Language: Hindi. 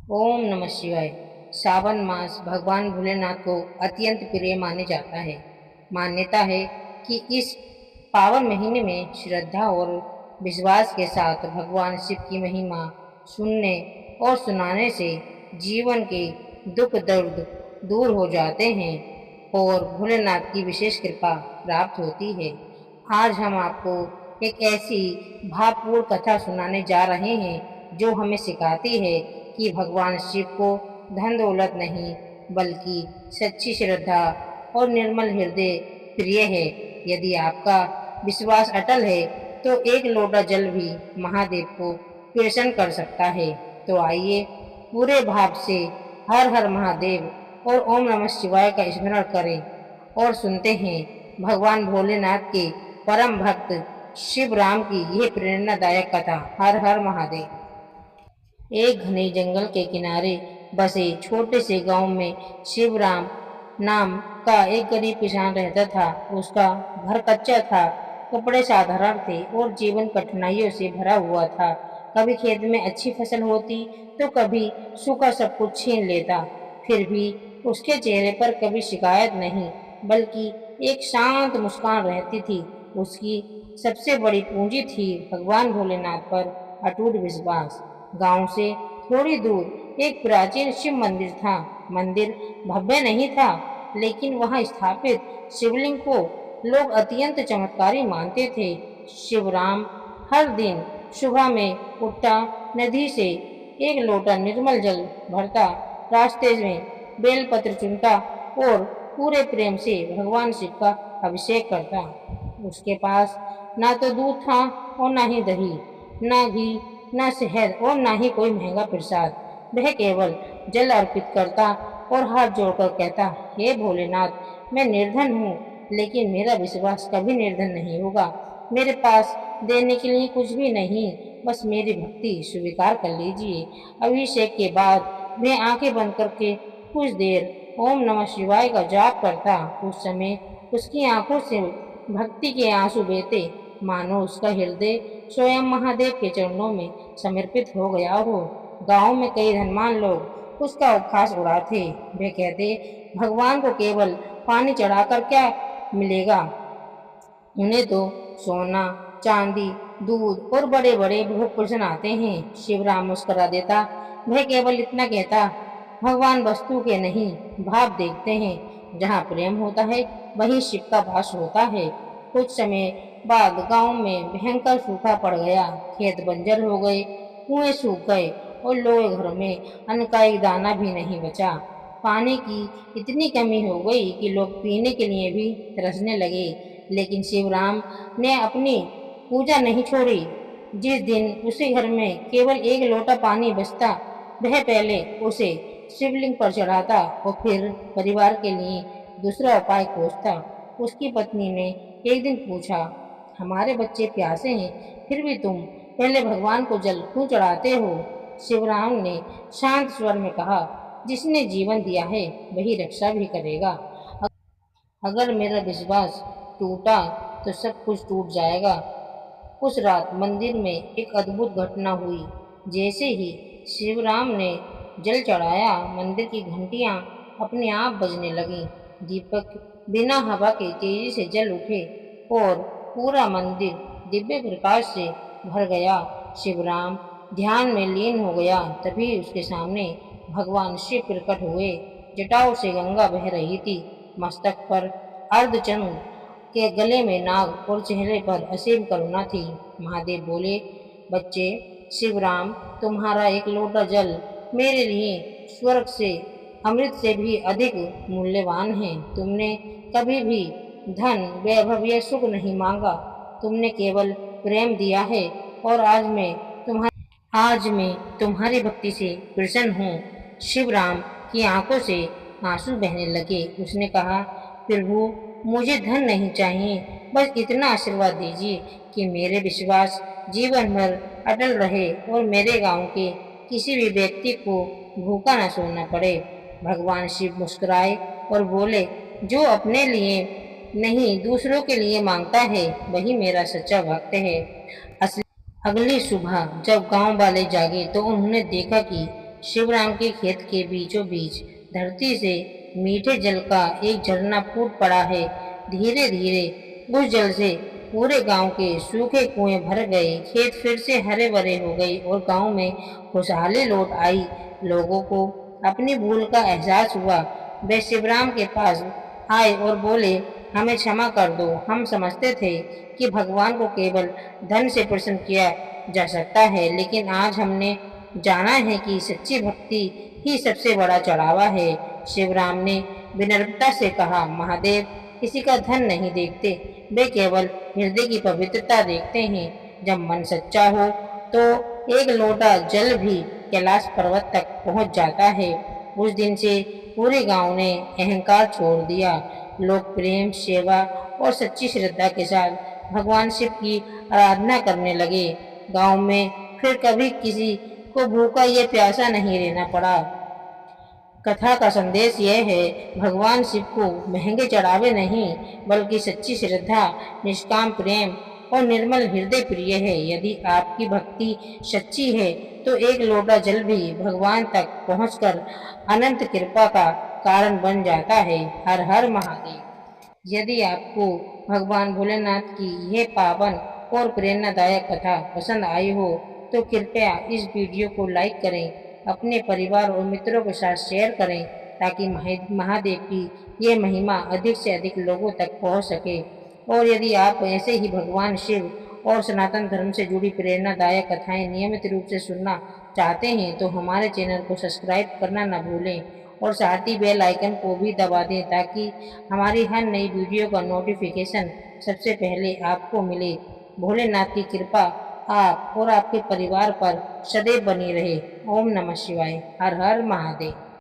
ओम नमः शिवाय। सावन मास भगवान भोलेनाथ को अत्यंत प्रिय माने जाता है। मान्यता है कि इस पावन महीने में श्रद्धा और विश्वास के साथ भगवान शिव की महिमा सुनने और सुनाने से जीवन के दुख दर्द दूर हो जाते हैं और भोलेनाथ की विशेष कृपा प्राप्त होती है। आज हम आपको एक ऐसी भावपूर्ण कथा सुनाने जा रहे हैं जो हमें सिखाती है कि भगवान शिव को धन दौलत नहीं बल्कि सच्ची श्रद्धा और निर्मल हृदय प्रिय है। यदि आपका विश्वास अटल है तो एक लोटा जल भी महादेव को प्रसन्न कर सकता है। तो आइए पूरे भाव से हर हर महादेव और ओम नमः शिवाय का स्मरण करें और सुनते हैं भगवान भोलेनाथ के परम भक्त शिव राम की यह प्रेरणादायक कथा। हर हर महादेव। एक घने जंगल के किनारे बसे छोटे से गांव में शिवराम नाम का एक गरीब किसान रहता था। उसका घर कच्चा था, कपड़े साधारण थे और जीवन कठिनाइयों से भरा हुआ था। कभी खेत में अच्छी फसल होती तो कभी सूखा सब कुछ छीन लेता। फिर भी उसके चेहरे पर कभी शिकायत नहीं बल्कि एक शांत मुस्कान रहती थी। उसकी सबसे बड़ी पूंजी थी भगवान भोलेनाथ पर अटूट विश्वास। गांव से थोड़ी दूर एक प्राचीन शिव मंदिर था। मंदिर भव्य नहीं था, लेकिन वहां स्थापित शिवलिंग को लोग अत्यंत चमत्कारी मानते थे। शिवराम हर दिन सुबह में उठता, नदी से एक लोटा निर्मल जल भरता, रास्ते में बेलपत्र चुनता और पूरे प्रेम से भगवान शिव का अभिषेक करता। उसके पास ना तो दूध था और ना ही दही, ना घी, ना शहद और ना ही कोई महंगा प्रसाद। वह केवल जल अर्पित करता और हाथ जोड़कर कहता, हे भोलेनाथ, मैं निर्धन हूँ, लेकिन मेरा विश्वास कभी निर्धन नहीं होगा। मेरे पास देने के लिए कुछ भी नहीं, बस मेरी भक्ति स्वीकार कर लीजिए। अभिषेक के बाद वह आंखें बंद करके कुछ देर ओम नमः शिवाय का जाप करता। उस समय उसकी आंखों से भक्ति के आंसू बहते, मानो उसका हृदय स्वयं महादेव के चरणों में समर्पित हो गया हो। गांव में कई धनवान लोग उसका उपहास उड़ाते। वे कहते, भगवान को केवल पानी चढ़ाकर क्या मिलेगा, उन्हें तो सोना, चांदी, दूध और बड़े बड़े भोग प्रश्न आते हैं। शिवराम मुस्कुरा देता। वह केवल इतना कहता, भगवान वस्तु के नहीं भाव देखते हैं। जहाँ प्रेम होता है वहीं शिव का वास होता है। कुछ समय बाद गांव में भयंकर सूखा पड़ गया। खेत बंजर हो गए, कुएं सूख गए और लोग घरों में अन्न का एक दाना भी नहीं बचा। पानी की इतनी कमी हो गई कि लोग पीने के लिए भी तरसने लगे। लेकिन शिवराम ने अपनी पूजा नहीं छोड़ी। जिस दिन उसे घर में केवल एक लोटा पानी बचता, वह पहले उसे शिवलिंग पर चढ़ाता और फिर परिवार के लिए दूसरा उपाय खोजता। उसकी पत्नी ने एक दिन पूछा, हमारे बच्चे प्यासे हैं, फिर भी तुम पहले भगवान को जल क्यों चढ़ाते हो? शिवराम ने शांत स्वर में कहा, जिसने जीवन दिया है वही रक्षा भी करेगा। अगर मेरा विश्वास टूटा तो सब कुछ टूट जाएगा। उस रात मंदिर में एक अद्भुत घटना हुई। जैसे ही शिवराम ने जल चढ़ाया, मंदिर की घंटियां अपने आप बजने लगीं। दीपक बिना हवा के तेजी से जल उठे और पूरा मंदिर दिव्य प्रकाश से भर गया। शिवराम ध्यान में लीन हो गया। तभी उसके सामने भगवान शिव प्रकट हुए। जटाओं से गंगा बह रही थी, मस्तक पर अर्धचंद्र के गले में नाग और चेहरे पर असीम करुणा थी। महादेव बोले, बच्चे, शिवराम तुम्हारा एक लोटा जल मेरे लिए स्वर्ग से अमृत से भी अधिक मूल्यवान है। तुमने कभी भी धन, वैभव या सुख नहीं मांगा, तुमने केवल प्रेम दिया है और आज मैं तुम्हारी भक्ति से प्रसन्न हूँ। शिवराम की आंखों से आंसू बहने लगे। उसने कहा, प्रभु, मुझे धन नहीं चाहिए, बस इतना आशीर्वाद दीजिए कि मेरे विश्वास जीवन भर अटल रहे और मेरे गांव के किसी भी व्यक्ति को भूखा न सोना पड़े। भगवान शिव मुस्कुराए और बोले, जो अपने लिए नहीं दूसरों के लिए मांगता है वही मेरा सच्चा भक्त है। अगली सुबह जब गांव वाले जागे तो उन्होंने देखा कि शिवराम के खेत के बीचों बीच धरती से मीठे जल का एक झरना फूट पड़ा है। धीरे धीरे उस जल से पूरे गांव के सूखे कुएं भर गए, खेत फिर से हरे भरे हो गए और गांव में खुशहाली लौट आई। लोगों को अपनी भूल का एहसास हुआ। वे शिवराम के पास आए और बोले, हमें क्षमा कर दो। हम समझते थे कि भगवान को केवल धन से प्रसन्न किया जा सकता है, लेकिन आज हमने जाना है कि सच्ची भक्ति ही सबसे बड़ा चढ़ावा है। शिवराम ने विनम्रता से कहा, महादेव किसी का धन नहीं देखते, वे केवल हृदय की पवित्रता देखते हैं। जब मन सच्चा हो तो एक लोटा जल भी कैलाश पर्वत तक पहुंच जाता है। उस दिन से पूरे गांव ने अहंकार छोड़ दिया। लोग प्रेम, सेवा और सच्ची श्रद्धा के साथ भगवान शिव की आराधना करने लगे। गांव में फिर कभी किसी को भूखा या प्यासा नहीं रहना पड़ा। कथा का संदेश यह है, भगवान शिव को महंगे चढ़ावे नहीं, बल्कि सच्ची श्रद्धा, निष्काम प्रेम और निर्मल हृदय प्रिय है। यदि आपकी भक्ति सच्ची है तो एक लोटा जल भी भगवान तक पहुंचकर अनंत कृपा का कारण बन जाता है। हर हर महादेव। यदि आपको भगवान भोलेनाथ की यह पावन और प्रेरणादायक कथा पसंद आई हो तो कृपया इस वीडियो को लाइक करें, अपने परिवार और मित्रों के साथ शेयर करें, ताकि महादेव की ये महिमा अधिक से अधिक लोगों तक पहुंच सके। और यदि आप ऐसे ही भगवान शिव और सनातन धर्म से जुड़ी प्रेरणादायक कथाएं नियमित रूप से सुनना चाहते हैं तो हमारे चैनल को सब्सक्राइब करना न भूलें और साथ ही बेल आइकन को भी दबा दें, ताकि हमारी हर नई वीडियो का नोटिफिकेशन सबसे पहले आपको मिले। भोलेनाथ की कृपा आप और आपके परिवार पर सदैव बनी रहे। ओम नमः शिवाय। हर हर महादेव।